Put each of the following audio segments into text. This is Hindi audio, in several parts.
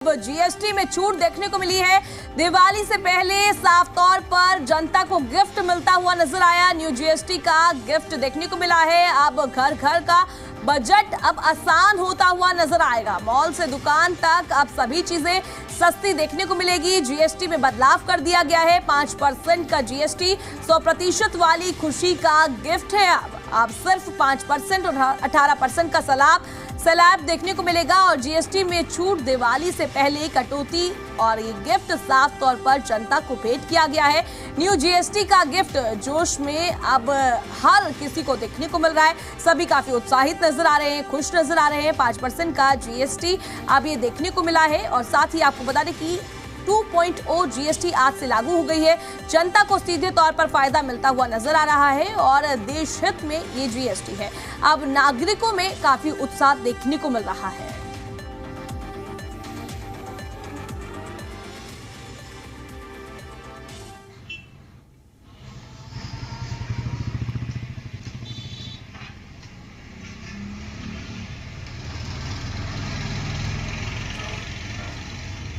जीएसटी में छूट देखने को मिली है। दिवाली से पहले साफ तौर पर जनता को गिफ्ट मिलता हुआ नजर आया। न्यू जीएसटी का गिफ्ट देखने को मिला है। अब घर घर का बजट अब आसान होता हुआ नजर आएगा। मॉल से दुकान तक अब सभी चीजें सस्ती देखने को मिलेगी। जीएसटी में बदलाव कर दिया गया है। 5% का जीएसटी 100% वाली खुशी का गिफ्ट है। अब सिर्फ 5% और 18% का स्लैब देखने को मिलेगा। और जीएसटी में छूट दिवाली से पहले कटौती और ये गिफ्ट साफ तौर पर जनता को भेंट किया गया है। न्यू जीएसटी का गिफ्ट जोश में अब हर किसी को देखने को मिल रहा है। सभी काफी उत्साहित नजर आ रहे हैं, खुश नजर आ रहे हैं। 5% का जीएसटी अब ये देखने को मिला है। और साथ ही आपको बता दें कि 2.0 जीएसटी आज से लागू हो गई है। जनता को सीधे तौर पर फायदा मिलता हुआ नजर आ रहा है और देश हित में ये जीएसटी है। अब नागरिकों में काफी उत्साह देखने को मिल रहा है।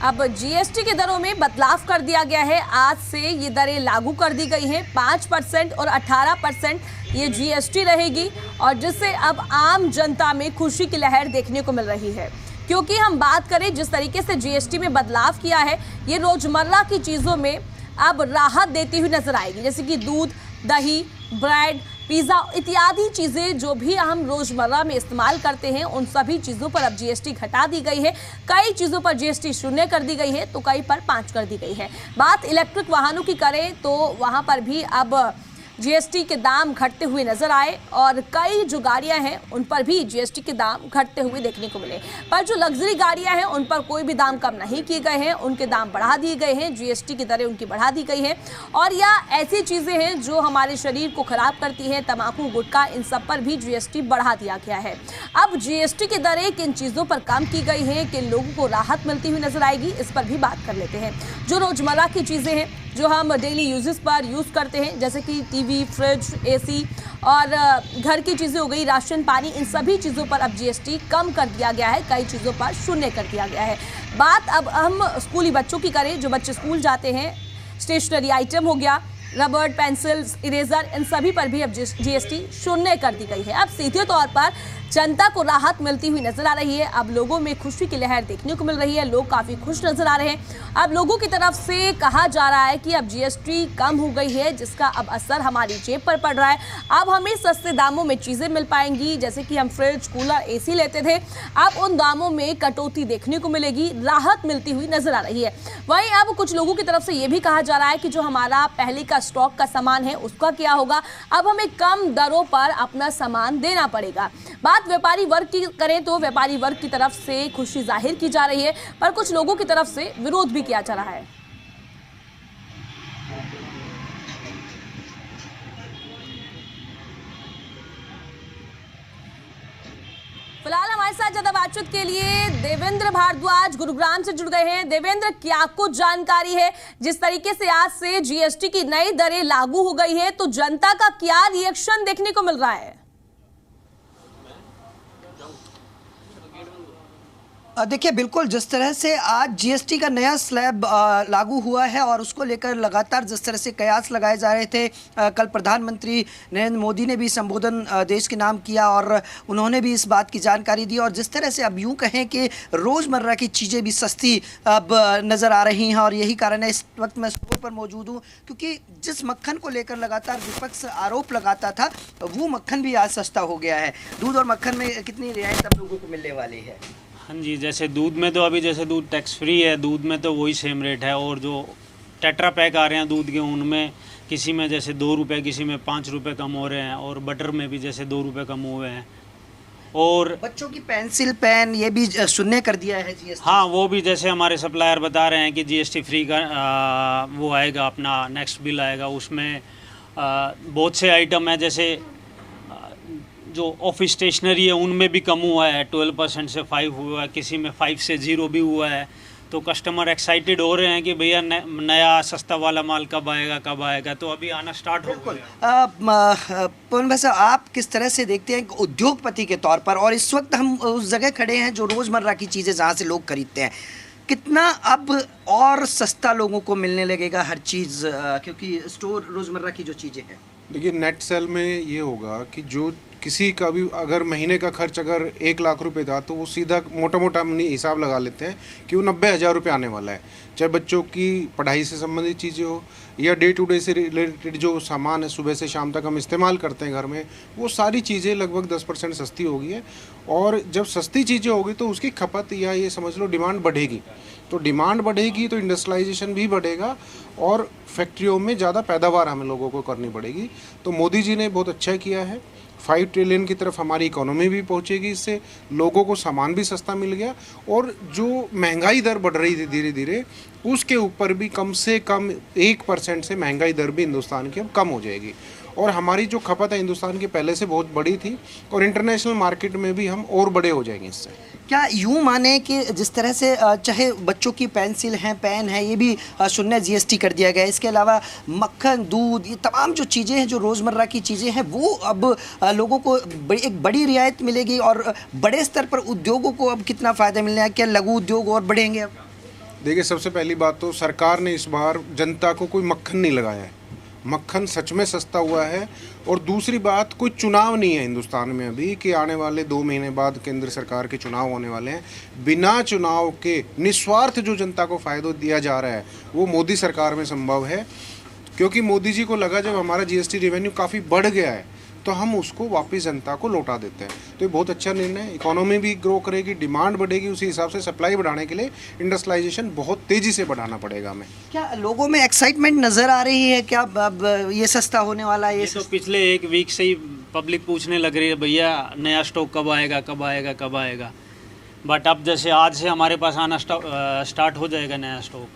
अब जीएसटी की दरों में बदलाव कर दिया गया है। आज से ये दरें लागू कर दी गई हैं। 5% और 18% ये जीएसटी रहेगी और जिससे अब आम जनता में खुशी की लहर देखने को मिल रही है। क्योंकि हम बात करें जिस तरीके से जीएसटी में बदलाव किया है, ये रोजमर्रा की चीज़ों में अब राहत देती हुई नजर आएगी। जैसे कि दूध, दही, ब्रेड, पिज़्ज़ा इत्यादि चीज़ें जो भी हम रोज़मर्रा में इस्तेमाल करते हैं, उन सभी चीज़ों पर अब जीएसटी घटा दी गई है। कई चीज़ों पर जीएसटी 0 कर दी गई है तो कई पर 5 कर दी गई है। बात इलेक्ट्रिक वाहनों की करें तो वहाँ पर भी अब जीएसटी के दाम घटते हुए नजर आए और कई जो गाड़ियां हैं उन पर भी जीएसटी के दाम घटते हुए देखने को मिले। पर जो लग्जरी गाड़ियां हैं उन पर कोई भी दाम कम नहीं किए गए हैं, उनके दाम बढ़ा दिए गए हैं। जीएसटी की दरें उनकी बढ़ा दी गई है। और या ऐसी चीजें हैं जो हमारे शरीर को खराब करती हैं, तंबाकू, गुटखा, इन सब पर भी जीएसटी बढ़ा दिया गया है। अब जीएसटी की दरें किन चीजों पर कम की गई है, किन लोगों को राहत मिलती हुई नजर आएगी, इस पर भी बात कर लेते हैं। जो रोजमर्रा की चीजें हैं जो हम डेली यूजेस पर यूज़ करते हैं, जैसे कि टीवी, फ्रिज, एसी और घर की चीज़ें हो गई, राशन पानी, इन सभी चीज़ों पर अब जीएसटी कम कर दिया गया है। कई चीज़ों पर 0 कर दिया गया है। बात अब हम स्कूली बच्चों की करें, जो बच्चे स्कूल जाते हैं, स्टेशनरी आइटम हो गया, रबड़, पेंसिल्स, इरेजर, इन सभी पर भी अब जीएसटी 0 कर दी गई है। अब सीधे तौर पर जनता को राहत मिलती हुई नजर आ रही है। अब लोगों में खुशी की लहर देखने को मिल रही है। लोग काफी खुश नजर आ रहे हैं। अब लोगों की तरफ से कहा जा रहा है कि अब जीएसटी कम हो गई है, जिसका अब असर हमारी जेब पर पड़ रहा है। अब हमें सस्ते दामों में चीजें मिल पाएंगी। जैसे कि हम फ्रिज, कूलर, एसी लेते थे, अब उन दामों में कटौती देखने को मिलेगी, राहत मिलती हुई नजर आ रही है। वहीं अब कुछ लोगों की तरफ से यह भी कहा जा रहा है कि जो हमारा पहले का स्टॉक का सामान है उसका क्या होगा। अब हमें कम दरों पर अपना सामान देना पड़ेगा। बात व्यापारी वर्ग की करें तो व्यापारी वर्ग की तरफ से खुशी जाहिर की जा रही है, पर कुछ लोगों की तरफ से विरोध भी किया जा रहा है। फिलहाल हमारे साथ ज्यादा बातचीत के लिए देवेंद्र भारद्वाज गुरुग्राम से जुड़ गए हैं। देवेंद्र, क्या कुछ जानकारी है? जिस तरीके से आज से जीएसटी की नई दरें लागू हो गई है तो जनता का क्या रिएक्शन देखने को मिल रहा है? देखिए, बिल्कुल जिस तरह से आज जीएसटी का नया स्लैब लागू हुआ है और उसको लेकर लगातार जिस तरह से कयास लगाए जा रहे थे, कल प्रधानमंत्री नरेंद्र मोदी ने भी संबोधन देश के नाम किया और उन्होंने भी इस बात की जानकारी दी। और जिस तरह से अब यूँ कहें कि रोज़मर्रा की चीज़ें भी सस्ती अब नज़र आ रही हैं और यही कारण है इस वक्त मैं स्टोर पर मौजूद हूँ, क्योंकि जिस मक्खन को लेकर लगातार विपक्ष आरोप लगाता था वो मक्खन भी आज सस्ता हो गया है। दूध और मक्खन में कितनी रियायत अब लोगों को मिलने वाली है? हाँ जी, जैसे दूध में तो अभी जैसे दूध टैक्स फ्री है, दूध में तो वही सेम रेट है। और जो टेट्रा पैक आ रहे हैं दूध के, उनमें किसी में जैसे 2 रुपये, किसी में 5 रुपये कम हो रहे हैं। और बटर में भी जैसे 2 रुपये कम हुए हैं। और बच्चों की पेंसिल, पेन, ये भी 0 कर दिया है जीएसटी। हाँ, वो भी जैसे हमारे सप्लायर बता रहे हैं कि जीएसटी फ्री का वो आएगा, अपना नेक्स्ट बिल आएगा। उसमें बहुत से आइटम है, जैसे जो ऑफिस स्टेशनरी है उनमें भी कम हुआ है, 12% से 5 हुआ है, किसी में 5 से 0 भी हुआ है। तो कस्टमर एक्साइटेड हो रहे हैं कि भैया नया सस्ता वाला माल कब आएगा। तो अभी आना स्टार्ट हो गया। पवन भाई साहब, आप किस तरह से देखते हैं उद्योगपति के तौर पर, और इस वक्त हम उस जगह खड़े हैं जो रोज़मर्रा की चीज़ें जहाँ से लोग खरीदते हैं, कितना अब और सस्ता लोगों को मिलने लगेगा हर चीज़, क्योंकि स्टोर रोज़मर्रा की जो चीज़ें हैं? देखिए, नेट सेल में ये होगा कि जो किसी का भी अगर महीने का खर्च अगर 1 लाख रुपए था तो वो सीधा मोटा मोटा हम हिसाब लगा लेते हैं कि वो 90,000 रुपये आने वाला है। चाहे बच्चों की पढ़ाई से संबंधित चीज़ें हो या डे टू डे से रिलेटेड जो सामान है सुबह से शाम तक हम इस्तेमाल करते हैं घर में, वो सारी चीज़ें लगभग 10% सस्ती हो गई है। और जब सस्ती चीज़ें होगी तो उसकी खपत या ये समझ लो डिमांड बढ़ेगी। तो डिमांड बढ़ेगी तो इंडस्ट्रियलाइजेशन भी बढ़ेगा और फैक्ट्रियों में ज़्यादा पैदावार हमें लोगों को करनी पड़ेगी। तो मोदी जी ने बहुत अच्छा किया है। 5 ट्रिलियन की तरफ हमारी इकोनॉमी भी पहुंचेगी, इससे लोगों को सामान भी सस्ता मिल गया और जो महंगाई दर बढ़ रही थी धीरे धीरे उसके ऊपर भी कम से कम 1% से महंगाई दर भी हिंदुस्तान की अब कम हो जाएगी। और हमारी जो खपत है हिंदुस्तान की पहले से बहुत बड़ी थी और इंटरनेशनल मार्केट में भी हम और बड़े हो जाएंगे इससे। क्या यूँ माने कि जिस तरह से चाहे बच्चों की पेंसिल हैं, पेन है, ये भी शून्य जीएसटी कर दिया गया है। इसके अलावा मक्खन, दूध, ये तमाम जो चीज़ें हैं, जो रोज़मर्रा की चीज़ें हैं, वो अब लोगों को एक बड़ी रियायत मिलेगी। और बड़े स्तर पर उद्योगों को अब कितना फ़ायदा मिलना है? क्या लघु उद्योग और बढ़ेंगे अब? देखिए, सबसे पहली बात तो सरकार ने इस बार जनता को कोई मक्खन नहीं लगाया है। मक्खन सच में सस्ता हुआ है। और दूसरी बात, कोई चुनाव नहीं है हिंदुस्तान में अभी कि आने वाले 2 महीने बाद केंद्र सरकार के चुनाव होने वाले हैं। बिना चुनाव के निस्वार्थ जो जनता को फ़ायदा दिया जा रहा है वो मोदी सरकार में संभव है। क्योंकि मोदी जी को लगा जब हमारा जीएसटी रेवेन्यू काफ़ी बढ़ गया है तो हम उसको वापस जनता को लौटा देते हैं। तो ये बहुत अच्छा निर्णय है। इकोनॉमी भी ग्रो करेगी, डिमांड बढ़ेगी, उसी हिसाब से सप्लाई बढ़ाने के लिए इंडस्ट्रियलाइजेशन बहुत तेज़ी से बढ़ाना पड़ेगा हमें। क्या लोगों में एक्साइटमेंट नज़र आ रही है? क्या अब ये सस्ता होने वाला है? ये तो पिछले 1 वीक से ही पब्लिक पूछने लग रही है, भैया नया स्टॉक कब आएगा, कब आएगा, कब आएगा। बट अब जैसे आज से हमारे पास आना स्टार्ट हो जाएगा नया स्टॉक।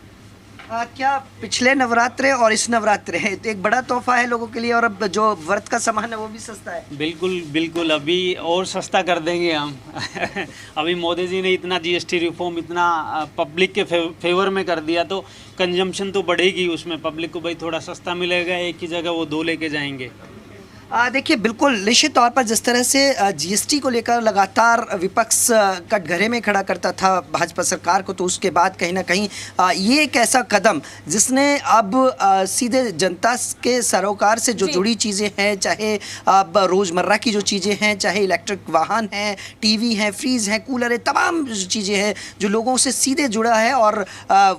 क्या पिछले नवरात्रे और इस नवरात्रे है तो एक बड़ा तोहफा है लोगों के लिए, और अब जो व्रत का सामान है वो भी सस्ता है? बिल्कुल बिल्कुल, अभी और सस्ता कर देंगे हम। अभी मोदी जी ने इतना जीएसटी रिफॉर्म इतना पब्लिक के फेवर में कर दिया तो कंजम्पशन तो बढ़ेगी उसमें। पब्लिक को भाई थोड़ा सस्ता मिलेगा, एक ही जगह वो 2 लेके जाएंगे। देखिए, बिल्कुल निश्चित तौर पर जिस तरह से जीएसटी को लेकर लगातार विपक्ष कटघरे में खड़ा करता था भाजपा सरकार को, तो उसके बाद कहीं ना कहीं ये एक ऐसा कदम जिसने अब सीधे जनता के सरोकार से जो जुड़ी चीज़ें हैं, चाहे अब रोज़मर्रा की जो चीज़ें हैं, चाहे इलेक्ट्रिक वाहन हैं, टीवी हैं, फ्रीज हैं, कूलर है, तमाम चीज़ें हैं जो लोगों से सीधे जुड़ा है और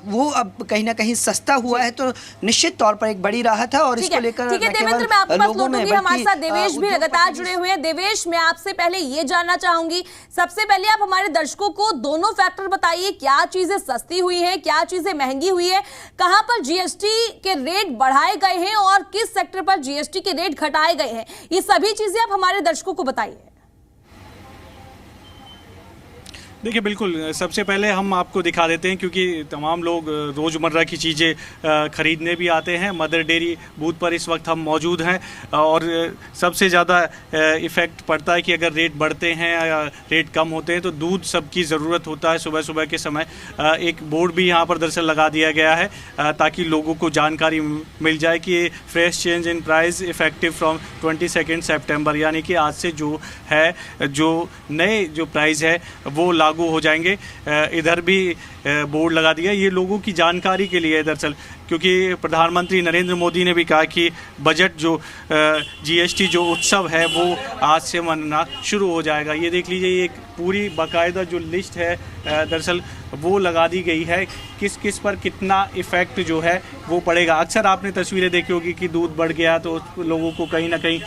वो अब कहीं ना कहीं सस्ता हुआ है। तो निश्चित तौर पर एक बड़ी राहत है और इसको लेकर लोगों में हमारे साथ देवेश भी लगातार जुड़े हुए हैं। देवेश, मैं आपसे पहले ये जानना चाहूंगी, सबसे पहले आप हमारे दर्शकों को दोनों फैक्टर बताइए, क्या चीजें सस्ती हुई हैं, क्या चीजें महंगी हुई है, कहां पर जीएसटी के रेट बढ़ाए गए हैं और किस सेक्टर पर जीएसटी के रेट घटाए गए हैं। ये सभी चीजें आप हमारे दर्शकों को बताइए। देखिए, बिल्कुल सबसे पहले हम आपको दिखा देते हैं क्योंकि तमाम लोग रोज़मर्रा की चीज़ें ख़रीदने भी आते हैं। मदर डेयरी बूथ पर इस वक्त हम मौजूद हैं और सबसे ज़्यादा इफ़ेक्ट पड़ता है कि अगर रेट बढ़ते हैं या रेट कम होते हैं तो दूध सबकी ज़रूरत होता है। सुबह सुबह के समय एक बोर्ड भी यहाँ पर दरअसल लगा दिया गया है ताकि लोगों को जानकारी मिल जाए कि ये fresh change in price effective from 22 सितंबर, यानी कि आज से जो है जो नए जो प्राइस है वो लागू हो जाएंगे। इधर भी बोर्ड लगा दिया, ये लोगों की जानकारी के लिए दरअसल, क्योंकि प्रधानमंत्री नरेंद्र मोदी ने भी कहा कि बजट जो जीएसटी जो उत्सव है वो आज से मनना शुरू हो जाएगा। ये देख लीजिए, ये एक पूरी बाकायदा जो लिस्ट है दरअसल वो लगा दी गई है किस किस पर कितना इफ़ेक्ट जो है वो पड़ेगा। अक्सर आपने तस्वीरें देखी होगी कि दूध बढ़ गया तो लोगों को कहीं ना कहीं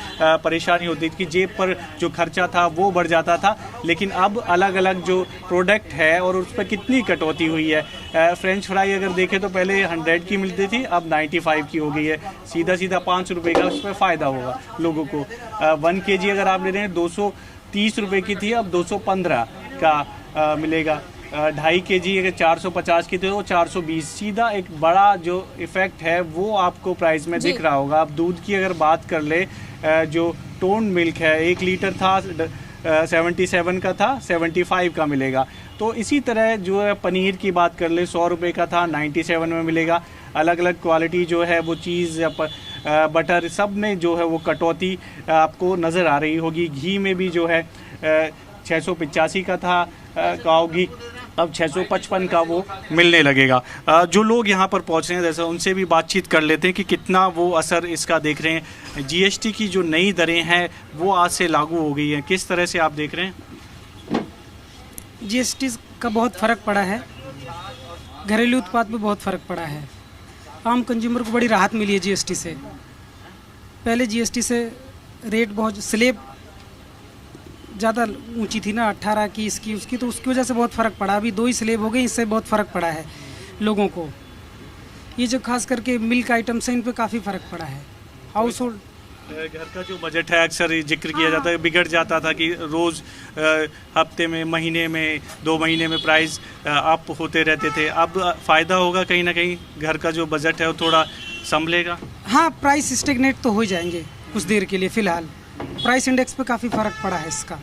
परेशानी होती थी कि जेब पर जो खर्चा था वो बढ़ जाता था, लेकिन अब अलग अलग जो प्रोडक्ट है और उस पर कितनी कटौती हुई है। फ्रेंच फ्राई अगर देखें तो पहले 100 की मिलती थी, अब 95 की हो गई है। सीधा सीधा 5 रुपये का उस पर फ़ायदा होगा लोगों को। 1 kg अगर आप ले रहे हैं 230 रुपये की थी, अब 215 का मिलेगा। 2.5 kg अगर 450 की थी वो 420। सीधा एक बड़ा जो इफ़ेक्ट है वो आपको प्राइस में दिख रहा होगा। अब दूध की अगर बात कर ले, जो टोन मिल्क है 1 लीटर था 77 का था, 75 का मिलेगा। तो इसी तरह जो है पनीर की बात कर ले 100 रुपये का था, 97 में मिलेगा। अलग अलग क्वालिटी जो है वो चीज़ बटर सब में जो है वो कटौती आपको नज़र आ रही होगी। घी में भी जो है 685 का था काऊ घी, अब 655 का वो मिलने लगेगा। जो लोग यहाँ पर पहुँच रहे हैं जैसे उनसे भी बातचीत कर लेते हैं कि कितना वो असर इसका देख रहे हैं। जीएसटी की जो नई दरें हैं वो आज से लागू हो गई हैं, किस तरह से आप देख रहे हैं? जीएसटी का बहुत फ़र्क पड़ा है, घरेलू उत्पाद पे बहुत फ़र्क पड़ा है। आम कंज्यूमर को बड़ी राहत मिली है जीएसटी से। पहले जीएसटी से रेट बहुत स्लेब ज़्यादा ऊंची थी ना, 18 की इसकी उसकी, तो उसकी वजह से बहुत फ़र्क पड़ा। अभी 2 ही स्लेब हो गई, इससे बहुत फ़र्क पड़ा है लोगों को। ये जो खास करके मिल्क आइटम्स हैं इन पे काफ़ी फ़र्क पड़ा है। हाउस होल्ड घर का जो बजट है अक्सर जिक्र किया जाता है, बिगड़ जाता था कि रोज़ हफ्ते में, महीने में, 2 महीने में प्राइस अप होते रहते थे। अब फ़ायदा होगा कहीं ना कहीं, घर का जो बजट है वो थोड़ा संभलेगा। हाँ, प्राइस स्टेगनेट तो हो जाएंगे कुछ देर के लिए। फ़िलहाल प्राइस इंडेक्स पे काफ़ी फ़र्क पड़ा है इसका।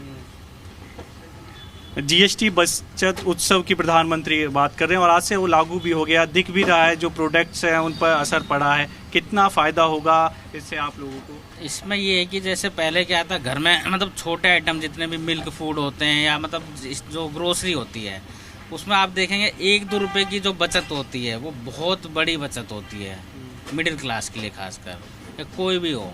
जीएसटी बचत उत्सव की प्रधानमंत्री बात कर रहे हैं और आज से वो लागू भी हो गया, दिख भी रहा है जो प्रोडक्ट्स हैं उन पर असर पड़ा है। कितना फ़ायदा होगा इससे आप लोगों को? इसमें ये है कि जैसे पहले क्या था, घर में मतलब छोटे आइटम जितने भी मिल्क फूड होते हैं या मतलब जो ग्रोसरी होती है, उसमें आप देखेंगे 1-2 रुपए की जो बचत होती है वो बहुत बड़ी बचत होती है मिडिल क्लास के लिए खासकर, या कोई भी हो।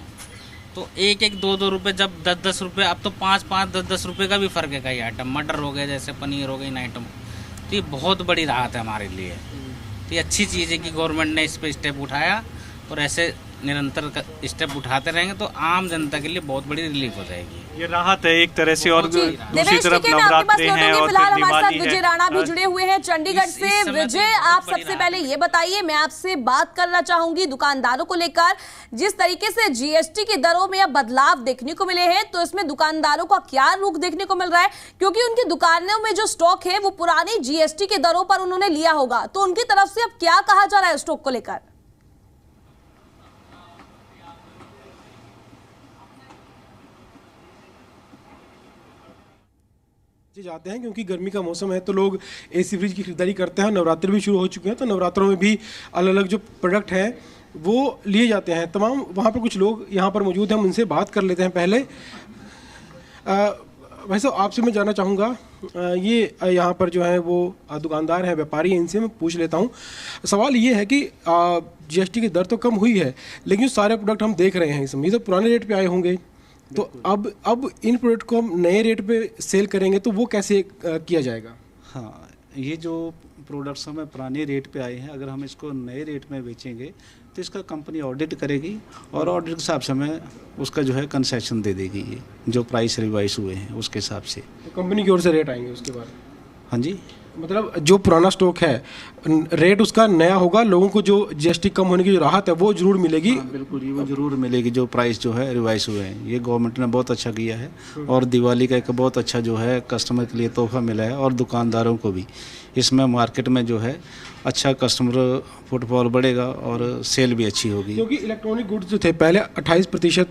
तो 1-1, 2-2 रुपये, जब 10-10 रुपये, अब तो 5-5, 10-10 रुपये का भी फ़र्क है कई आइटम। मटर हो गए, जैसे पनीर हो गई, इन आइटम। तो ये बहुत बड़ी राहत है हमारे लिए। तो ये अच्छी चीज़ है कि गवर्नमेंट ने इस पर स्टेप उठाया, और ऐसे निरंतर स्टेप उठाते रहेंगे तो आम जनता के लिए बहुत बड़ी रिलीफ हो जाएगी। ये राहत है एक तरह से। और दूसरी देवेश, तरफ ठीक है, मैं आपके पास नवरात्रे हैं लौटूंगी। और फिलहाल फिर हमारे साथ दिवाली विजय है। राणा भी जुड़े हुए हैं चंडीगढ़ से। विजय, आप सबसे पहले ये बताइए, मैं आपसे बात करना चाहूंगी दुकानदारों को लेकर। जिस तरीके से जीएसटी की दरों में अब बदलाव देखने को मिले हैं, तो इसमें दुकानदारों का क्या रुख देखने को मिल रहा है? क्योंकि उनकी दुकानों में जो स्टॉक है वो पुरानी जीएसटी के दरों पर उन्होंने लिया होगा, तो उनकी तरफ से अब क्या कहा जा रहा है स्टॉक को लेकर? जाते हैं क्योंकि गर्मी का मौसम है तो लोग एसी फ्रिज की खरीदारी करते हैं। नवरात्र भी शुरू हो चुके हैं तो नवरात्रों में भी अलग अलग जो प्रोडक्ट हैं वो लिए जाते हैं। तमाम वहाँ पर कुछ लोग यहाँ पर मौजूद हैं, हम उनसे बात कर लेते हैं। पहले वैसे आपसे मैं जानना चाहूँगा, ये यहाँ पर जो है वो दुकानदार हैं, व्यापारी हैं, इनसे मैं पूछ लेता हूँ। सवाल ये है कि जीएसटी की दर तो कम हुई है, लेकिन सारे प्रोडक्ट हम देख रहे हैं इसमें ये तो पुराने रेट पे आए होंगे, तो अब इन प्रोडक्ट को हम नए रेट पे सेल करेंगे तो वो कैसे किया जाएगा? हाँ, ये जो प्रोडक्ट्स हमें पुराने रेट पे आए हैं, अगर हम इसको नए रेट में बेचेंगे तो इसका कंपनी ऑडिट करेगी और ऑडिट के हिसाब से हमें उसका जो है कंसेशन दे देगी। ये जो प्राइस रिवाइज हुए हैं उसके हिसाब से तो कंपनी की ओर से रेट आएंगे उसके बाद? हाँ जी, मतलब जो पुराना स्टॉक है रेट उसका नया होगा, लोगों को जो जीएसटी कम होने की जो राहत है वो जरूर मिलेगी। हाँ, बिल्कुल, ये वो जरूर मिलेगी। जो प्राइस जो है रिवाइज हुए हैं, ये गवर्नमेंट ने बहुत अच्छा किया है और दिवाली का एक बहुत अच्छा जो है कस्टमर के लिए तोहफा मिला है और दुकानदारों को भी। इसमें मार्केट में जो है अच्छा कस्टमर फुटफॉल बढ़ेगा और सेल भी अच्छी होगी। क्योंकि इलेक्ट्रॉनिक गुड्स जो थे पहले 28%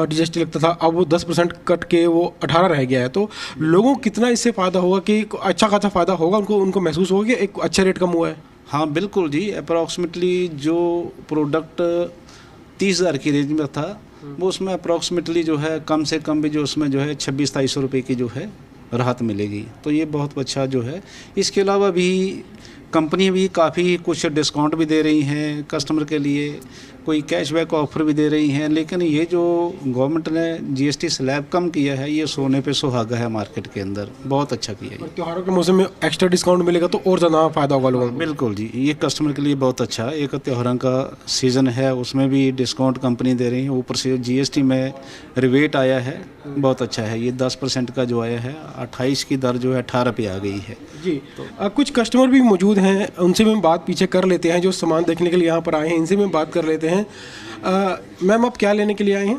जीएसटी लगता था, अब वो 10% कट के वो 18 रह गया है, तो लोगों को कितना इससे फ़ायदा होगा कि अच्छा खासा फ़ायदा होगा उनको महसूस होगा कि एक अच्छा रेट कम हुआ है? हाँ बिल्कुल जी, अप्रॉक्सीमेटली जो प्रोडक्ट 30,000 की रेंज में था वो उसमें अप्रॉक्सीमेटली जो है कम से कम भी जो उसमें जो है 2600-2700 रुपये की जो है राहत मिलेगी, तो ये बहुत अच्छा जो है। इसके अलावा भी कंपनी भी काफ़ी कुछ डिस्काउंट भी दे रही हैं कस्टमर के लिए, कोई कैशबैक ऑफर भी दे रही हैं, लेकिन ये जो गवर्नमेंट ने जीएसटी स्लैब कम किया है ये सोने पे सुहागा है मार्केट के अंदर, बहुत अच्छा किया है। त्योहारों के मौसम में एक्स्ट्रा डिस्काउंट मिलेगा तो और ज़्यादा फ़ायदा होगा लोगों को। बिल्कुल जी, ये कस्टमर के लिए बहुत अच्छा है। एक त्योहारों का सीज़न है उसमें भी डिस्काउंट कंपनी दे रही है, ऊपर से जीएसटी में रिवेट आया है, बहुत अच्छा है। ये 10% का जो आया है, 28 की दर जो है 18 पे आ गई है जी। कुछ कस्टमर भी मौजूद हैं, उनसे भी बात पीछे कर लेते हैं, जो सामान देखने के लिए यहाँ पर आए हैं इनसे भी बात कर लेते हैं। मैम, आप क्या लेने के लिए आए हैं?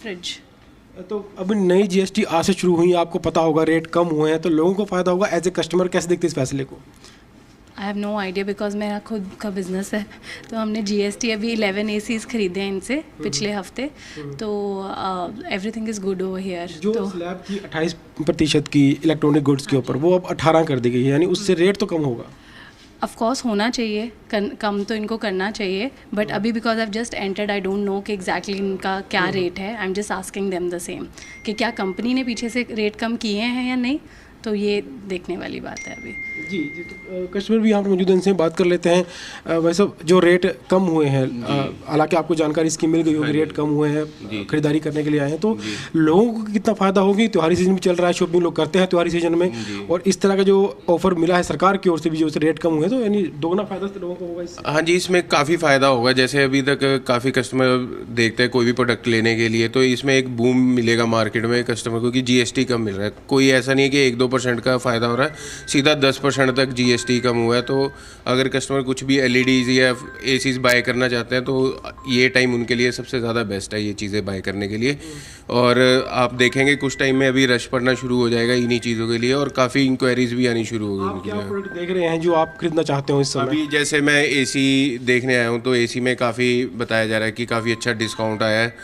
फ्रिज। तो अब नई जीएसटी आज से शुरू हुई, आपको पता होगा रेट कम हुए हैं, तो लोगों को फ़ायदा होगा। एज ए कस्टमर कैसे देखते इस फैसले को? I have no idea because मेरा खुद का बिजनेस है, तो हमने जीएसटी अभी 11 एसीज खरीदे हैं इनसे पिछले हफ्ते, तो everything is good over here. जो स्लैब थी 28% की इलेक्ट्रॉनिक गुड्स के ऊपर, वो अब 18 कर दी गई है, यानी उससे रेट तो कम होगा। ऑफ कोर्स होना चाहिए, कम तो इनको करना चाहिए, बट अभी because I just entered I don't know कि एग्जैक्टली इनका क्या रेट है। I am just asking them the same कि क्या कंपनी ने पीछे से रेट कम किए हैं या नहीं, तो ये देखने वाली बात है अभी। जी जी, तो कस्टमर भी यहाँ पर मौजूद हैं, इनसे बात कर लेते हैं। वैसे जो रेट कम हुए हैं, हालांकि आपको जानकारी इसकी मिल गई होगी, रेट कम हुए हैं, खरीदारी करने के लिए आए हैं, तो लोगों को कितना फ़ायदा होगी? त्योहारी सीजन भी चल रहा है, शॉपिंग लोग करते हैं त्योहारी सीजन में, और इस तरह का जो ऑफर मिला है सरकार की ओर से भी, जो रेट कम हुए, तो यानी दोगुना फ़ायदा लोगों को होगा इससे। हाँ जी, इसमें काफ़ी फ़ायदा होगा। जैसे अभी तक काफ़ी कस्टमर देखते हैं कोई भी प्रोडक्ट लेने के लिए, तो इसमें एक बूम मिलेगा मार्केट में कस्टमर को कि जीएसटी कम मिल रहा है। कोई ऐसा नहीं है कि 1-2% का फ़ायदा हो रहा है, सीधा 10% तक जीएसटी कम हुआ है। तो अगर कस्टमर कुछ भी एलईडीज़ या एसीज़ बाय करना चाहते हैं तो ये टाइम उनके लिए सबसे ज़्यादा बेस्ट है ये चीज़ें बाय करने के लिए। और आप देखेंगे कुछ टाइम में अभी रश पड़ना शुरू हो जाएगा इन्हीं चीज़ों के लिए, और काफ़ी इंक्वायरीज़ भी आनी शुरू हो गई। आप क्या प्रोडक्ट देख रहे हैं जो आप खरीदना चाहते हो इस समय? अभी जैसे मैं एसी देखने आया हूँ, तो एसी में काफ़ी बताया जा रहा है कि काफ़ी अच्छा डिस्काउंट आया है।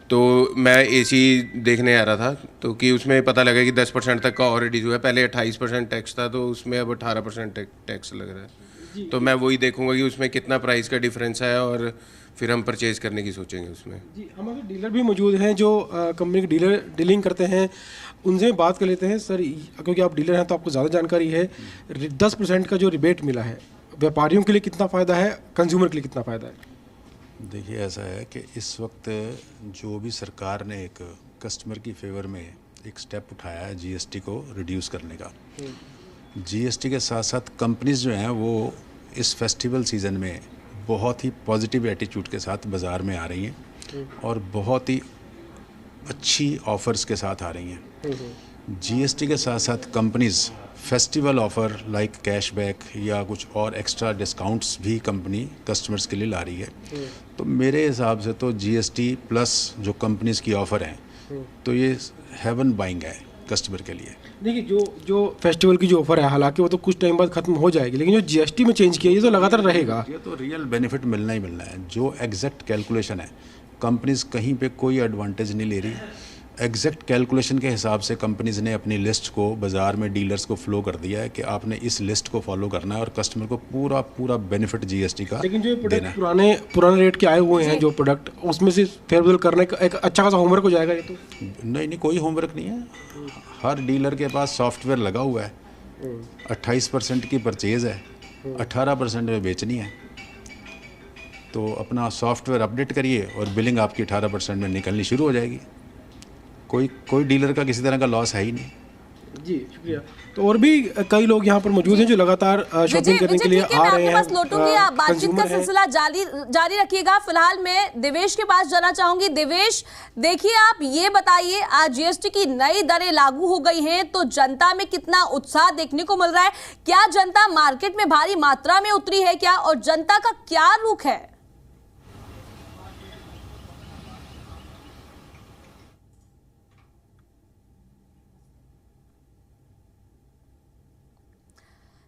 तो मैं एसी देखने आ रहा था, तो कि उसमें पता लगा कि 10% तक का और रिड्यूस हुआ है। पहले 28% टैक्स था, तो उसमें अब 18% टैक्स लग रहा है। तो मैं वही देखूंगा कि उसमें कितना प्राइस का डिफरेंस है, और फिर हम परचेज़ करने की सोचेंगे उसमें। जी, हमारे डीलर भी मौजूद हैं जो कंपनी के डीलिंग करते हैं, उनसे बात कर लेते हैं। सर, क्योंकि आप डीलर हैं तो आपको ज़्यादा जानकारी है, 10% का जो रिबेट मिला है, व्यापारियों के लिए कितना फ़ायदा है, कंज्यूमर के लिए कितना फ़ायदा है? देखिए, ऐसा है कि इस वक्त जो भी सरकार ने एक कस्टमर की फेवर में एक स्टेप उठाया है जीएसटी को रिड्यूस करने का, जीएसटी के साथ साथ कंपनीज जो हैं वो इस फेस्टिवल सीज़न में बहुत ही पॉजिटिव एटीट्यूड के साथ बाज़ार में आ रही हैं और बहुत ही अच्छी ऑफ़र्स के साथ आ रही हैं। जीएसटी के साथ साथ companies festival offer like cashback या कुछ और एक्स्ट्रा डिस्काउंट्स भी कंपनी कस्टमर्स के लिए ला रही है। तो मेरे हिसाब से तो जीएसटी प्लस जो कंपनीज की ऑफ़र हैं, तो ये हेवन बाइंग है कस्टमर के लिए। देखिए, जो फेस्टिवल की जो ऑफ़र है, हालांकि वो तो कुछ टाइम बाद ख़त्म हो जाएगी, लेकिन जो जीएसटी में चेंज किया ये तो लगातार रहेगा। ये तो रियल बेनिफिट मिलना ही मिलना है। जो एग्जैक्ट कैलकुलेशन है, कंपनीज कहीं पे कोई एडवांटेज नहीं ले रही। एग्जैक्ट कैलकुलेशन के हिसाब से कंपनीज ने अपनी लिस्ट को बाज़ार में डीलर्स को फ्लो कर दिया है कि आपने इस लिस्ट को फॉलो करना है और कस्टमर को पूरा बेनिफिट जीएसटी का। लेकिन जो प्रोडक्ट पुराने रेट के आए हुए हैं जो प्रोडक्ट, उसमें से फेरबदल करने का एक अच्छा खासा होमवर्क हो जाएगा ये तो? नहीं, कोई होमवर्क नहीं है। हर डीलर के पास सॉफ्टवेयर लगा हुआ है, 28% की परचेज़ है, 18% में बेचनी है। तो अपना सॉफ्टवेयर अपडेट करिए और बिलिंग आपकी 18% में निकलनी शुरू हो जाएगी। कोई डीलर का किसी तरह का लॉस है ही नहीं। जी, शुक्रिया। तो और भी कई लोग यहाँ पर मौजूद हैं जो लगातार शॉपिंग करने के लिए आ रहे हैं। लौटूंगी, आप बातचीत का सिलसिला जारी रखिएगा। फिलहाल मैं देवेश के पास जाना चाहूंगी। देवेश, देखिए, आप ये बताइए, आज जीएसटी की नई दरें लागू हो गई हैं, तो जनता में कितना उत्साह देखने को मिल रहा है? क्या जनता मार्केट में भारी मात्रा में उतरी है क्या, और जनता का क्या रुख है?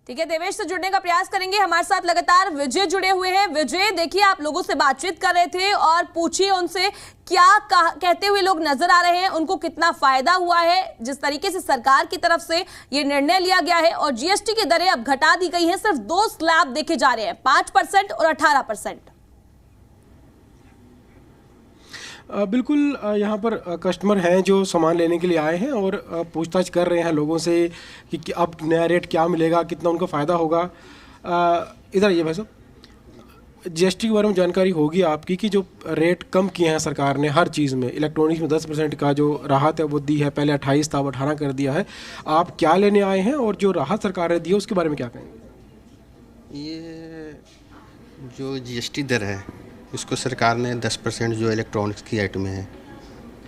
ठीक है, देवेश से जुड़ने का प्रयास करेंगे। हमारे साथ लगातार विजय जुड़े हुए हैं। विजय, देखिए, आप लोगों से बातचीत कर रहे थे और पूछिए उनसे क्या कहते हुए लोग नजर आ रहे हैं, उनको कितना फायदा हुआ है जिस तरीके से सरकार की तरफ से ये निर्णय लिया गया है और जीएसटी की दरें अब घटा दी गई हैं। सिर्फ 2 स्लैब देखे जा रहे हैं, 5% और 18%। बिल्कुल, यहाँ पर कस्टमर हैं जो सामान लेने के लिए आए हैं और पूछताछ कर रहे हैं लोगों से कि अब नया रेट क्या मिलेगा, कितना उनको फ़ायदा होगा। इधर आइए भाई साहब, जीएसटी के बारे में जानकारी होगी आपकी कि जो रेट कम किए हैं सरकार ने हर चीज़ में, इलेक्ट्रॉनिक्स में 10% का जो राहत है वो दी है, पहले 28 था, अब 18 कर दिया है। आप क्या लेने आए हैं और जो राहत सरकार ने दी है उसके बारे में क्या कहेंगे? ये जो जीएसटी दर है, उसको सरकार ने 10% जो इलेक्ट्रॉनिक्स की आइटमें हैं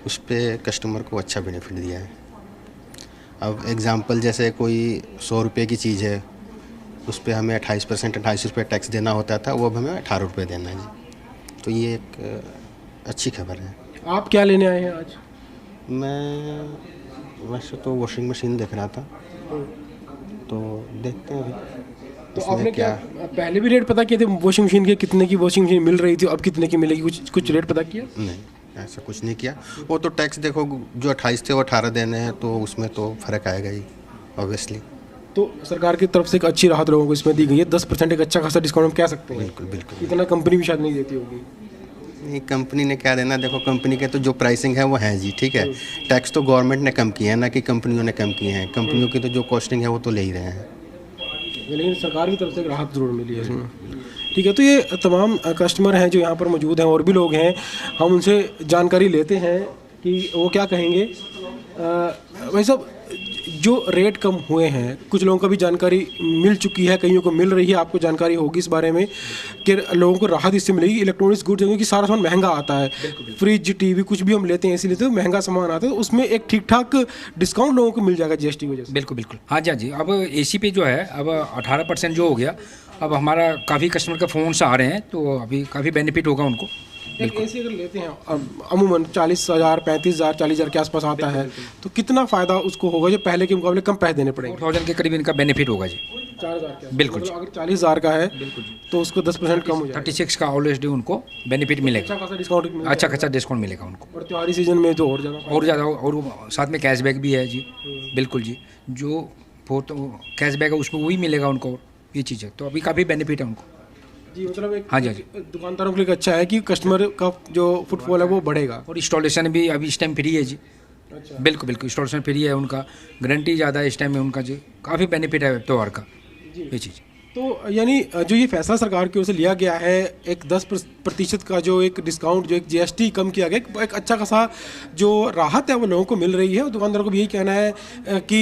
उस पर कस्टमर को अच्छा बेनिफिट दिया है। अब एग्ज़ाम्पल, जैसे कोई 100 रुपये की चीज़ है, उस पर हमें 28 रुपये टैक्स देना होता था, वो अब हमें 18 रुपये देना है जी। तो ये एक अच्छी खबर है। आप क्या लेने आए हैं आज? मैं वैसे तो वॉशिंग मशीन देख रहा था, तो देखते हैं तो आपने क्या पहले भी रेट पता किए थे वॉशिंग मशीन के? कितने की वॉशिंग मशीन मिल रही थी, अब कितने की मिलेगी, कुछ रेट पता किया? नहीं, ऐसा कुछ नहीं किया। वो तो टैक्स देखो, जो 28 थे वो 18 देने हैं, तो उसमें तो फ़र्क आएगा ही ऑब्वियसली। तो सरकार की तरफ से एक अच्छी राहत लोगों को इसमें दी गई है, 10% एक अच्छा खासा डिस्काउंट हम कह सकते हैं। बिल्कुल। इतना कंपनी भी शायद नहीं देती होगी। नहीं, कंपनी ने क्या देना, देखो कंपनी के तो जो प्राइसिंग है वो है जी, ठीक है। टैक्स तो गवर्नमेंट ने कम किया है, ना कि कंपनियों ने कम किए हैं। कंपनियों की तो जो कॉस्टिंग है वो तो ले ही रहे हैं, लेकिन सरकार की तरफ से राहत ज़रूर मिली है इसमें। ठीक है, तो ये तमाम कस्टमर हैं जो यहाँ पर मौजूद हैं और भी लोग हैं, हम उनसे जानकारी लेते हैं कि वो क्या कहेंगे। भाई साहब, जो रेट कम हुए हैं, कुछ लोगों को भी जानकारी मिल चुकी है, कईयों को मिल रही है, आपको जानकारी होगी इस बारे में कि लोगों को राहत इससे मिलेगी। इलेक्ट्रॉनिक्स गुड्स क्योंकि सारा सामान महंगा आता है, फ्रिज टीवी कुछ भी हम लेते हैं ऐसे लेते हैं, महंगा सामान आता है, तो उसमें एक ठीक ठाक डिस्काउंट लोगों को मिल जाएगा जीएसटी की वजह से। बिल्कुल बिल्कुल, हाँ जी हाँ जी। अब एसी पे जो है अब 18% जो हो गया, अब हमारा काफ़ी कस्टमर का फ़ोन से आ रहे हैं, तो अभी काफ़ी बेनिफिट होगा उनको। एक एसी अगर लेते हैं अमूमन 40,000 35,000 40,000 के आसपास आता है, तो कितना फ़ायदा उसको होगा जो पहले के मुकाबले कम पैसे देने पड़ेंगे? 4,000 के करीब इनका बेनिफिट होगा जी। 4,000 के बिल्कुल, मतलब अगर 40,000 का है तो उसको 10% कम हो जाएगा। 36 का ऑलरेडी उनको बेनिफिट मिलेगा, अच्छा खासा डिस्काउंट, अच्छा खासा डिस्काउंट मिलेगा उनको। और त्योहारी सीजन में तो और ज़्यादा और साथ में कैशबैक भी है जी। बिल्कुल जी, जो बहुत कैशबैक है उसमें वही मिलेगा उनको, ये चीज़ है, तो अभी काफ़ी बेनिफिट है उनको जी। मतलब एक हाँ जी हाँ जी, दुकानदारों के लिए अच्छा है कि कस्टमर का जो फुटफॉल है वो बढ़ेगा। और इंस्टॉलेशन भी अभी इस टाइम फ्री है जी। अच्छा, बिल्कुल बिल्कुल, इंस्टॉलेशन फ्री है उनका, गारंटी ज़्यादा है इस टाइम में उनका जी, काफ़ी बेनिफिट है त्यौहार का ये चीज़। तो यानी जो ये फैसला सरकार की ओर से लिया गया है, एक 10% का जो एक डिस्काउंट, जो एक जीएसटी कम किया गया, एक अच्छा खासा जो राहत है वो लोगों को मिल रही है। और दुकानदारों को भी यही कहना है कि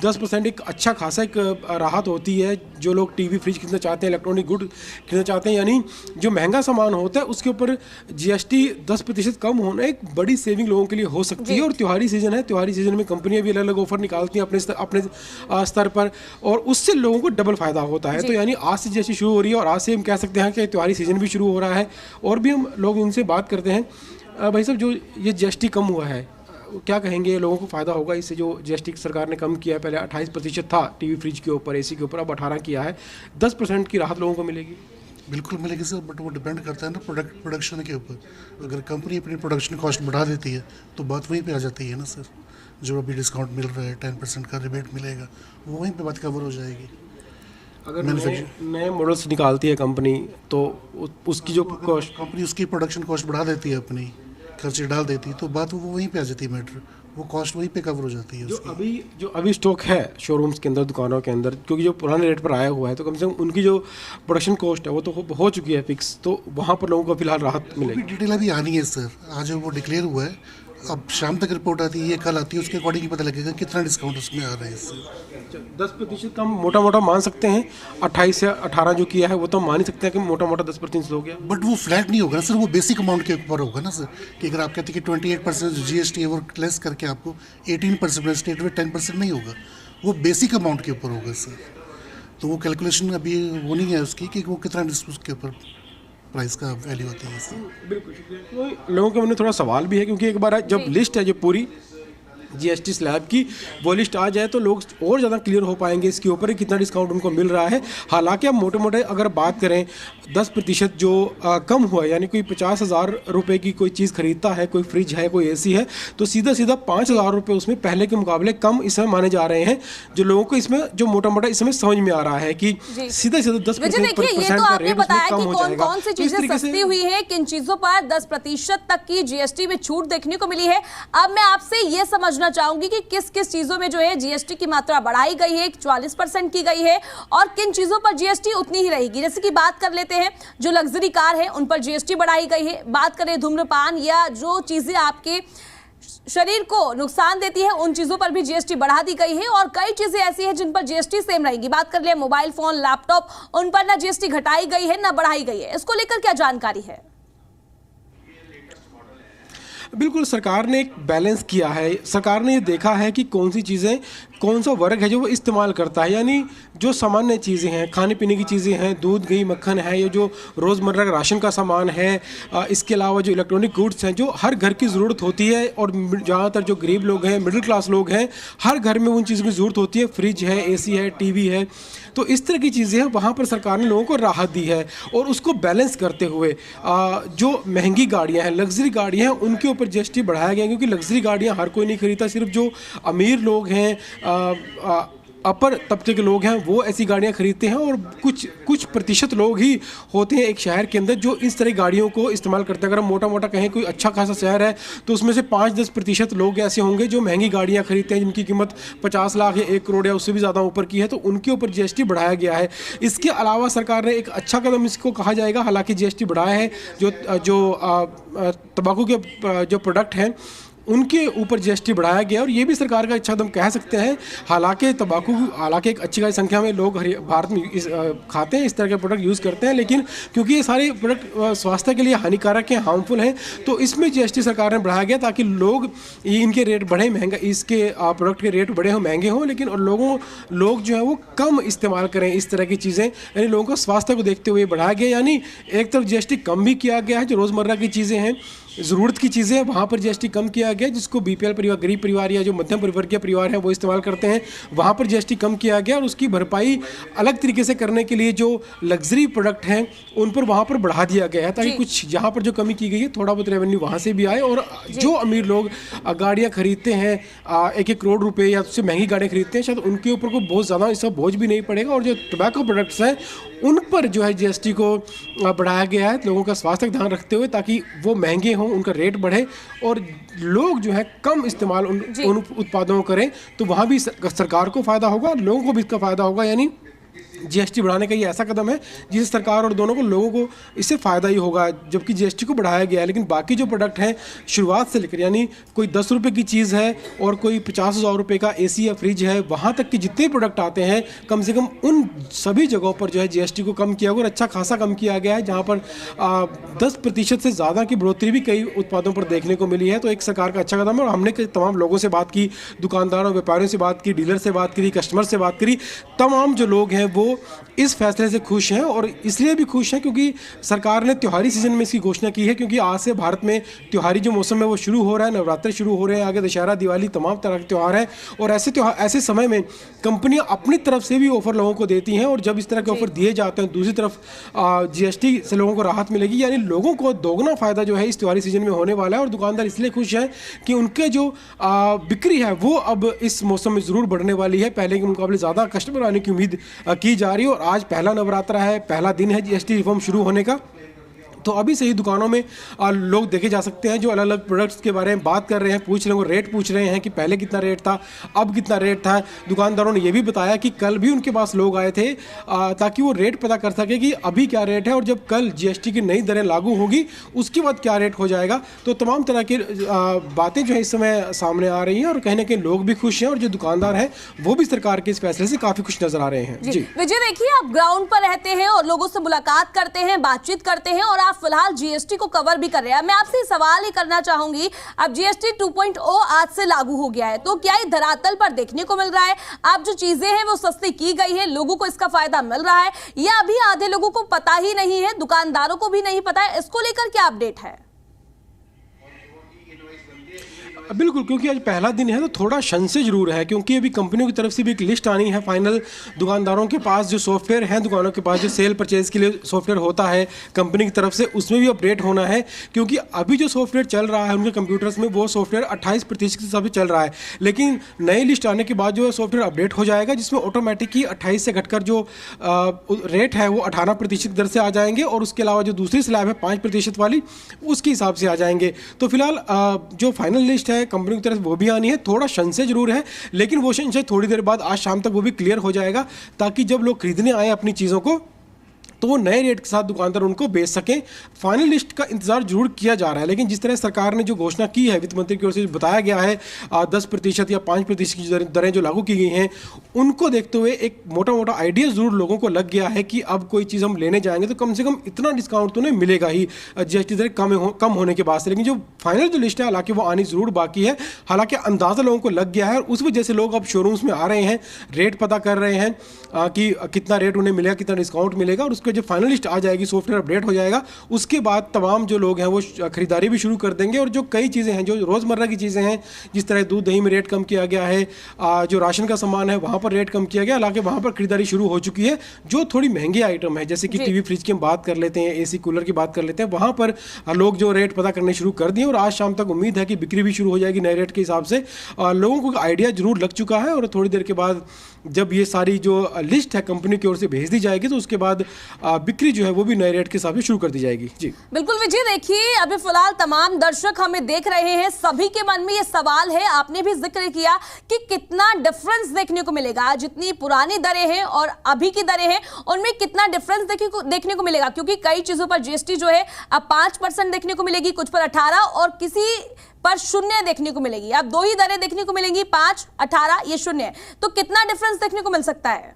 10% एक अच्छा खासा एक राहत होती है। जो लोग टीवी फ्रिज खरीदना चाहते हैं, इलेक्ट्रॉनिक गुड खरीदना चाहते हैं, यानी जो महंगा सामान होता है उसके ऊपर जीएसटी 10% कम होना एक बड़ी सेविंग लोगों के लिए हो सकती है। और त्योहारी सीजन है, त्योहारी सीजन में कंपनियां भी अलग अलग ऑफर निकालती हैं अपने स्तर पर, और उससे लोगों को डबल फायदा होता है। तो यानी आज से जीएसटी शुरू हो रही है और आज से हम कह सकते हैं कि त्योहारी सीजन भी शुरू हो रहा है। और भी हम लोग उनसे बात करते हैं। भाई साहब, जो ये जीएसटी कम हुआ है, क्या कहेंगे, लोगों को फ़ायदा होगा इससे? जो जीएसटी सरकार ने कम किया है, पहले 28% था टीवी फ्रिज के ऊपर, एसी के ऊपर, अब 18 किया है, 10% की राहत लोगों को मिलेगी? बिल्कुल मिलेगी सर, बट वो डिपेंड करता है ना प्रोडक्शन के ऊपर। अगर कंपनी अपनी प्रोडक्शन कॉस्ट बढ़ा देती है तो बात वहीं पे आ जाती है ना सर। जो अभी डिस्काउंट मिल रहा है, 10% का रिबेट मिलेगा, वो वहीं पे बात कवर हो जाएगी। अगर नए मॉडल्स निकालती है कंपनी तो उसकी जो कॉस्ट, कंपनी उसकी प्रोडक्शन कॉस्ट बढ़ा देती है, अपनी खर्चे डाल देती है, तो बात वो वहीं पे आ जाती है, मैटर वो कॉस्ट वहीं पे कवर हो जाती है। जो अभी स्टॉक है शोरूम्स के अंदर, दुकानों के अंदर, क्योंकि जो पुराने रेट पर आया हुआ है, तो कम से कम उनकी जो प्रोडक्शन कॉस्ट है वो तो हो चुकी है फिक्स, तो वहाँ पर लोगों को फिलहाल राहत मिलेगी। डिटेल अभी आनी है सर, आज वो डिक्लेयर हुआ है, अब शाम तक रिपोर्ट आती है, ये कल आती है, उसके अकॉर्डिंग पता लगेगा कितना डिस्काउंट उसमें आ रहा है इससे। 10% कम मोटा मोटा मान सकते हैं, 28 से 18 जो किया है वो तो मान ही सकते हैं कि मोटा मोटा 10% हो गया। बट वो फ्लैट नहीं होगा ना सर, वो बेसिक अमाउंट के ऊपर होगा ना सर, कि अगर आप कहते हैं कि 28% जीएसटी है वो लेस करके आपको 18% स्टेट में 10% नहीं होगा, वो बेसिक अमाउंट के ऊपर होगा सर। तो वो कैलकुलेशन अभी वो नहीं है उसकी कि वो कितना उसके ऊपर प्राइस का वैल्यू होती है इससे। बिल्कुल शुक्रिया। लोगों के मन में थोड़ा सवाल भी है, क्योंकि एक बार जब लिस्ट है जो पूरी जीएसटी स्लैब की वो लिस्ट आ जाए तो लोग और ज़्यादा क्लियर हो पाएंगे इसके ऊपर कितना डिस्काउंट उनको मिल रहा है। हालांकि अब मोटे मोटे अगर बात करें 10% जो कम हुआ, यानी कोई 50,000 रुपये की कोई चीज़ खरीदता है, कोई फ्रिज है, कोई एसी है, तो सीधा 5,000 रुपये उसमें पहले के मुकाबले कम इसमें माने जा रहे हैं। जो लोगों को इसमें जो मोटा मोटा इसमें समझ में आ रहा है कि सीधा 10% का रेट बताया कि कौन सी चीजें सस्ती हुई है, किन चीजों पर 10% तक की जीएसटी में छूट देखने को मिली है। अब मैं आपसे ये समझना चाहूंगी कि किस किस चीजों में जो है जीएसटी की मात्रा बढ़ाई गई है, 44% की गई है, और किन चीजों पर जीएसटी उतनी ही रहेगी। जैसे कि बात कर लेते हैं, जो लग्जरी कार है उन पर जीएसटी बढ़ाई गई है। बात करें धूम्रपान या जो चीजें आपके शरीर को नुकसान देती है उन चीजों पर भी जीएसटी बढ़ा दी गई है, और कई चीजें ऐसी हैं जिन पर जीएसटी सेम रहेगी। बात कर ले मोबाइल फोन, लैपटॉप, उन पर ना जीएसटी घटाई गई है ना बढ़ाई गई है। इसको लेकर क्या जानकारी है? बिल्कुल, सरकार ने एक बैलेंस किया है। सरकार ने ये देखा है कि कौन सी चीज़ें, कौन सा वर्ग है जो वो इस्तेमाल करता है, यानी जो सामान्य चीज़ें हैं, खाने पीने की चीज़ें हैं, दूध, घी, मक्खन है, ये जो रोज़मर्रा का राशन का सामान है, इसके अलावा जो इलेक्ट्रॉनिक गुड्स हैं जो हर घर की ज़रूरत होती है, और ज़्यादातर जो गरीब लोग हैं, मिडिल क्लास लोग हैं, हर घर में उन चीज़ों की ज़रूरत होती है। फ्रिज है, एसी है, टीवी है, तो इस तरह की चीज़ें हैं, वहाँ पर सरकार ने लोगों को राहत दी है। और उसको बैलेंस करते हुए जो महंगी गाड़ियाँ हैं, लग्जरी गाड़ियाँ हैं, उनके ऊपर जीएसटी बढ़ाया गया, क्योंकि लग्जरी गाड़ियाँ हर कोई नहीं खरीदता, सिर्फ जो अमीर लोग हैं, अपर तबके के लोग हैं वो ऐसी गाड़ियाँ खरीदते हैं, और कुछ प्रतिशत लोग ही होते हैं एक शहर के अंदर जो इस तरह की गाड़ियों को इस्तेमाल करते हैं। अगर हम मोटा मोटा कहें कोई अच्छा खासा शहर है तो उसमें से 5-10% लोग ऐसे होंगे जो महंगी गाड़ियाँ खरीदते हैं जिनकी कीमत 50 लाख या 1 करोड़ या उससे भी ज़्यादा ऊपर की है, तो उनके ऊपर GST बढ़ाया गया है। इसके अलावा सरकार ने एक अच्छा कदम इसको कहा जाएगा, हालांकि GST बढ़ाया है जो तंबाकू के जो प्रोडक्ट हैं उनके ऊपर GST बढ़ाया गया, और ये भी सरकार का अच्छा कदम कह सकते हैं। हालांकि एक अच्छी खासी संख्या में लोग भारत में खाते हैं, इस तरह के प्रोडक्ट यूज़ करते हैं, लेकिन क्योंकि ये सारे प्रोडक्ट स्वास्थ्य के लिए हानिकारक हैं, हार्मफुल हैं, तो इसमें GST सरकार ने बढ़ाया गया ताकि लोग इनके रेट बढ़े, महंगा इसके प्रोडक्ट के रेट बढ़े हों, महंगे हों, लेकिन और लोग जो है वो कम इस्तेमाल करें इस तरह की चीज़ें, यानी लोगों का स्वास्थ्य को देखते हुए बढ़ाया गया। यानी एक तरफ GST कम भी किया गया है, जो रोज़मर्रा की चीज़ें हैं, ज़रूरत की चीज़ें हैं, वहाँ पर GST कम किया गया, जिसको BPL परिवार, गरीब परिवार या जो मध्यम वर्गीय परिवार हैं वो इस्तेमाल करते हैं, वहाँ पर GST कम किया गया, और उसकी भरपाई अलग तरीके से करने के लिए जो लग्जरी प्रोडक्ट हैं उन पर वहाँ पर बढ़ा दिया गया है, ताकि कुछ जहाँ पर जो कमी की गई है थोड़ा बहुत रेवेन्यू वहाँ से भी आए, और जो अमीर लोग गाड़ियाँ खरीदते हैं 1-1 करोड़ रुपये या उससे महंगी गाड़ियाँ खरीदते हैं, शायद उनके ऊपर को बहुत ज़्यादा इसका बोझ भी नहीं पड़ेगा, और जो टोबैको प्रोडक्ट्स हैं उन पर जो है GST को बढ़ाया गया है लोगों का स्वास्थ्य का ध्यान रखते हुए, ताकि वो महंगे हों, उनका रेट बढ़े और लोग जो है कम इस्तेमाल उन उत्पादों को करें, तो वहाँ भी सरकार को फ़ायदा होगा, लोगों को भी इसका फ़ायदा होगा। यानी GST बढ़ाने का ये ऐसा कदम है जिससे सरकार और दोनों को लोगों को इससे फ़ायदा ही होगा, जबकि GST को बढ़ाया गया है। लेकिन बाकी जो प्रोडक्ट हैं शुरुआत से लेकर, यानी कोई 10 रुपये की चीज़ है और कोई 50,000 रुपये का AC या फ्रिज है, वहाँ तक के जितने प्रोडक्ट आते हैं कम से कम उन सभी जगहों पर जो है GST को कम किया गया, और अच्छा खासा कम किया गया है, जहाँ पर 10% से ज़्यादा की बढ़ोतरी भी कई उत्पादों पर देखने को मिली है। तो एक सरकार का अच्छा कदम है, और हमने तमाम लोगों से बात की, दुकानदारों, व्यापारियों से बात की, डीलर से बात करी, कस्टमर से बात करी, तमाम जो लोग हैं वो इस फैसले से खुश हैं, और इसलिए भी खुश हैं क्योंकि सरकार ने त्योहारी सीजन में इसकी घोषणा की है, क्योंकि आज से भारत में त्योहारी जो मौसम है वो शुरू हो रहा है, नवरात्र शुरू हो रहे हैं, आगे दशहरा, दिवाली, तमाम तरह के त्यौहार हैं, और ऐसे समय में कंपनियां अपनी तरफ से भी ऑफर लोगों को देती हैं, और जब इस तरह के ऑफर दिए जाते हैं दूसरी तरफ GST से लोगों को राहत मिलेगी, यानी लोगों को दोगुना फ़ायदा जो है इस त्योहारी सीजन में होने वाला है। और दुकानदार इसलिए खुश हैं कि उनके जो बिक्री है वो अब इस मौसम में ज़रूर बढ़ने वाली है, पहले के मुकाबले ज़्यादा कस्टमर आने की उम्मीद की जा रही है। और आज पहला नवरात्रा है, पहला दिन है GST रिफॉर्म शुरू होने का, तो अभी से ही दुकानों में लोग देखे जा सकते हैं जो अलग अलग प्रोडक्ट्स के बारे में बात कर रहे हैं, पूछ रहे हैं, रेट पूछ रहे हैं कि पहले कितना रेट था, अब कितना रेट था। दुकानदारों ने ये भी बताया कि कल भी उनके पास लोग आए थे ताकि वो रेट पता कर सके कि अभी क्या रेट है, और जब कल GST की नई दरें लागू होगी उसके बाद क्या रेट हो जाएगा। तो तमाम तरह की बातें जो है इस समय सामने आ रही हैं, और कहीं ना कहीं लोग भी खुश हैं, और जो दुकानदार हैं वो भी सरकार के इस फैसले से काफ़ी खुश नजर आ रहे हैं। जी विजय, देखिए आप ग्राउंड पर रहते हैं और लोगों से मुलाकात करते हैं, बातचीत करते हैं, और फिलहाल GST को कवर भी कर रहे हैं। मैं आपसे सवाल ही करना चाहूंगी, अब GST 2.0 आज से लागू हो गया है, तो क्या ये धरातल पर देखने को मिल रहा है? अब जो चीजें हैं वो सस्ती की गई है, लोगों को इसका फायदा मिल रहा है, या अभी आधे लोगों को पता ही नहीं है, दुकानदारों को भी नहीं पता है? इसको लेकर क्या अपडेट है? बिल्कुल, क्योंकि आज पहला दिन है तो थोड़ा संशय जरूर है, क्योंकि अभी कंपनियों की तरफ से भी एक लिस्ट आनी है फाइनल। दुकानदारों के पास जो सॉफ्टवेयर हैं, दुकानों के पास जो सेल परचेज के लिए सॉफ्टवेयर होता है कंपनी की तरफ से, उसमें भी अपडेट होना है, क्योंकि अभी जो सॉफ्टवेयर चल रहा है उनके कंप्यूटर्स में वो सॉफ्टवेयर 28% के हिसाब से चल रहा है, लेकिन नई लिस्ट आने के बाद जो है सॉफ्टवेयर अपडेट हो जाएगा, जिसमें ऑटोमेटिक ही 28 से घटकर जो रेट है वो 18% दर से आ जाएंगे, और उसके अलावा जो दूसरी स्लैब है 5% वाली उसके हिसाब से आ जाएंगे। तो फिलहाल जो फाइनल लिस्ट है कंपनी की तरफ वो भी आनी है, थोड़ा संशय जरूर है, लेकिन वो संशय थोड़ी देर बाद आज शाम तक वो भी क्लियर हो जाएगा, ताकि जब लोग खरीदने आए अपनी चीज़ों को तो वो नए रेट के साथ दुकानदार उनको बेच सकें। फाइनल लिस्ट का इंतजार जरूर किया जा रहा है, लेकिन जिस तरह सरकार ने जो घोषणा की है, वित्त मंत्री की ओर से बताया गया है 10% या 5% की दरें जो लागू की गई हैं, उनको देखते हुए एक मोटा मोटा आइडिया जरूर लोगों को लग गया है कि अब कोई चीज़ हम लेने जाएंगे तो कम से कम इतना डिस्काउंट तो नहीं मिलेगा ही GST दरें कम होने के बाद से। लेकिन जो फाइनल जो लिस्ट है हालांकि वो आनी ज़रूर बाकी है, हालांकि अंदाज़ा लोगों को लग गया है, और उस वजह से लोग अब शोरूम्स में आ रहे हैं, रेट पता कर रहे हैं कि कितना रेट उन्हें मिलेगा, कितना डिस्काउंट मिलेगा, और उसके जब फाइनल लिस्ट आ जाएगी, सॉफ्टवेयर अपडेट हो जाएगा, उसके बाद तमाम जो लोग हैं वो खरीदारी भी शुरू कर देंगे। और जो कई चीज़ें हैं, जो रोज़मर्रा की चीज़ें हैं, जिस तरह दूध दही में रेट कम किया गया है, जो राशन का सामान है वहाँ पर रेट कम किया गया, हालांकि वहाँ पर खरीदारी शुरू हो चुकी है। जो थोड़ी महंगे आइटम है, जैसे कि टीवी फ्रिज की हम बात कर लेते हैं, AC कूलर की बात कर लेते हैं, वहाँ पर लोग जो रेट पता करने शुरू कर दिए और आज शाम तक उम्मीद है कि बिक्री भी शुरू हो जाएगी नए रेट के हिसाब से। लोगों को आइडिया जरूर लग चुका है और थोड़ी देर के बाद जब ये सारी जो लिस्ट है कंपनी की ओर से भेज दी जाएगी तो उसके बाद बिक्री जो है वो भी नए रेट के हिसाब से शुरू कर दी जाएगी। जी बिल्कुल विजय, देखिए अभी फिलहाल तमाम दर्शक हमें देख रहे हैं, सभी के मन में ये सवाल है, आपने भी जिक्र किया कि कितना डिफरेंस देखने को मिलेगा, जितनी पुरानी दरें हैं और अभी की दरें हैं उनमें कितना डिफरेंस देखने को मिलेगा, क्योंकि कई चीजों पर GST जो है अब 5% देखने को मिलेगी, कुछ पर 18 और किसी पर 0 देखने को मिलेगी। अब दो ही दरें देखने को मिलेंगी, 5, 18, ये 0। तो कितना डिफरेंस देखने को मिल सकता है?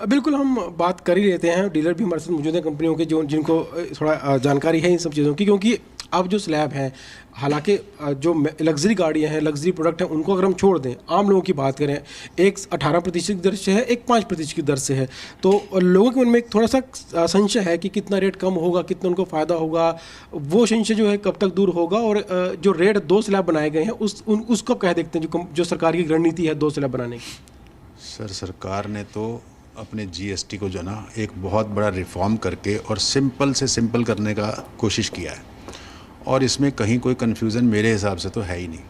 बिल्कुल, हम बात कर ही लेते हैं, डीलर भी हमारे साथ मौजूद हैं कंपनियों के जो जिनको थोड़ा जानकारी है इन सब चीज़ों की, क्योंकि अब जो स्लैब है, हालांकि जो लग्जरी गाड़ियां हैं, लग्जरी प्रोडक्ट हैं, उनको अगर हम छोड़ दें, आम लोगों की बात करें, एक 18% की दर से है, एक 5% की दर से है, तो लोगों के मन में एक थोड़ा सा संशय है कि कितना रेट कम होगा, कितना उनको फ़ायदा होगा। वो संशय जो है कब तक दूर होगा? और जो रेट 2 स्लैब बनाए गए हैं उसको कह देखते हैं जो सरकार की रणनीति है 2 स्लैब बनाने की। सर, सरकार ने तो अपने GST को जो ना एक बहुत बड़ा रिफॉर्म करके और सिंपल से सिंपल करने का कोशिश किया है, और इसमें कहीं कोई कन्फ्यूज़न मेरे हिसाब से तो है ही नहीं।